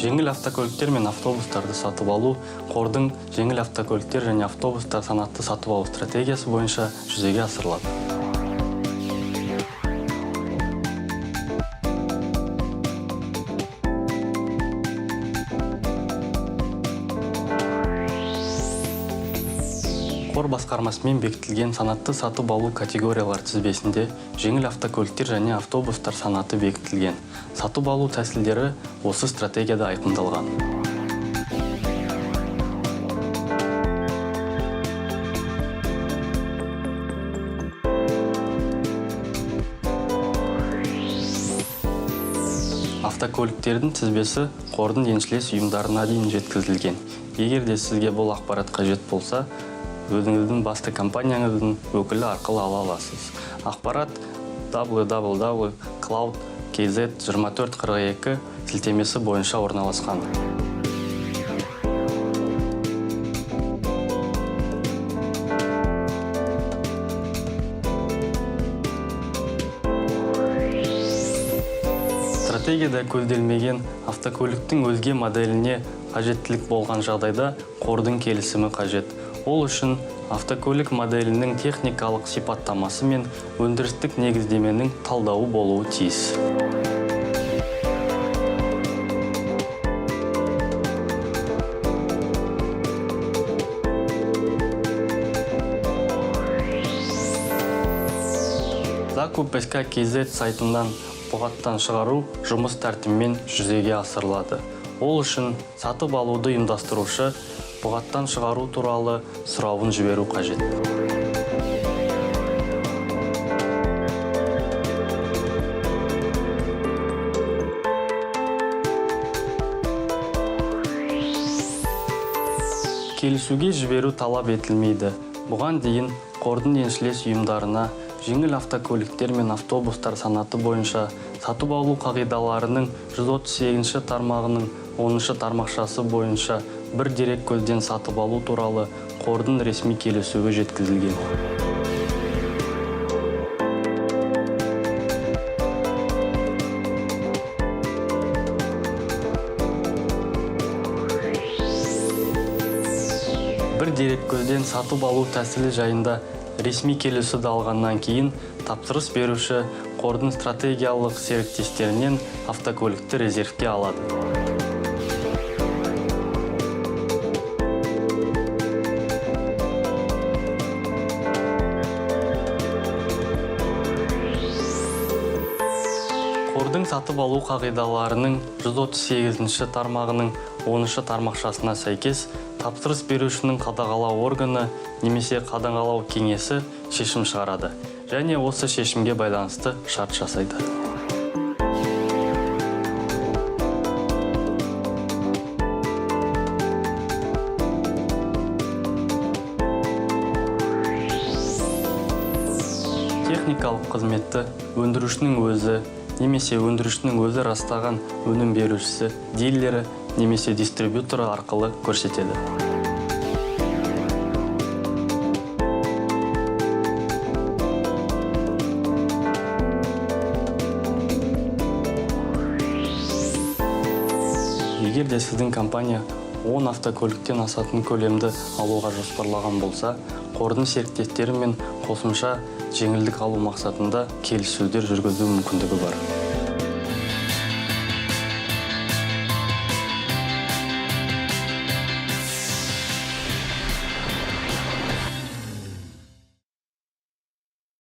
Жеңіл автокөліктер мен автобустарды сатып алу қордың жеңіл автокөліктер және автобустар санатты сатып алу стратегиясы бойынша жүзеге асырылады. Қор басқармасымен бекітілген санатты сатып алу категориялар тізбесінде жеңіл автокөліктер және автобустар санаты бекітілген. Сатып алу тәсілдері осы стратегияда айқындалған. Автокөліктердің тізбесі қордың еншілес ұйымдарына дейін жеткізілген. Егер де сізге бұл ақпарат қажет болса, өзіңіздің басты компанияңыздың өкілі арқылы ала аласыз. Ақпарат www.cloud.kz2442 сілтемесі бойынша орналасқан. Стратегияда көзделмеген автокөліктің өзге моделіне қажеттілік болған жағдайда қордың келісімі қажет. Ол үшін автокөлік моделінің техникалық сипаттамасы мен өндірістік негіздеменің талдауы болуы тиіс. Zakupsk.kz сайтынан бұғаттан шығару жұмыс тәртібімен жүзеге асырылады. Ол үшін сатып алуды ұйымдастырушы бұғаттан шығару туралы сұрауын жіберу қажет. Келісуге жіберу талап етілмейді. Бұған дейін қордың еншілес ұйымдарына жеңіл автокөліктер мен автобустар санаты бойынша сатып алу қағидаларының 138 тармағының 10 тармақшасы бойынша бір дерек көзден сатып алу туралы қордың ресми келісуі жеткізілген. Бір дерек көзден сатып алу тәсілі жайында ресми келісуді алғаннан кейін тапсырыс беруші қордың стратегиялық серіктестерінен автокөлікті резервке алады. Қордың сатып алу қағидаларының 138 тармағының 10 тармақшасына сәйкес тапсырыс берушінің қадағалау органы немесе қадағалау кеңесі шешім шығарады және осы шешімге байланысты шарт жасайды. Техникалық қызметті өндірушінің өзі немесе өндірушінің өзі растаған өнім берушісі, дилері немесе дистрибьюторы арқылы көрсетеді. Егер де сіздің компания 10 автокөліктен асатын көлемді алуға жоспарлаған болса, қордың серіктестерімен қосымша жеңілдік алу мақсатында келіссөздер жүргізу мүмкіндігі бар.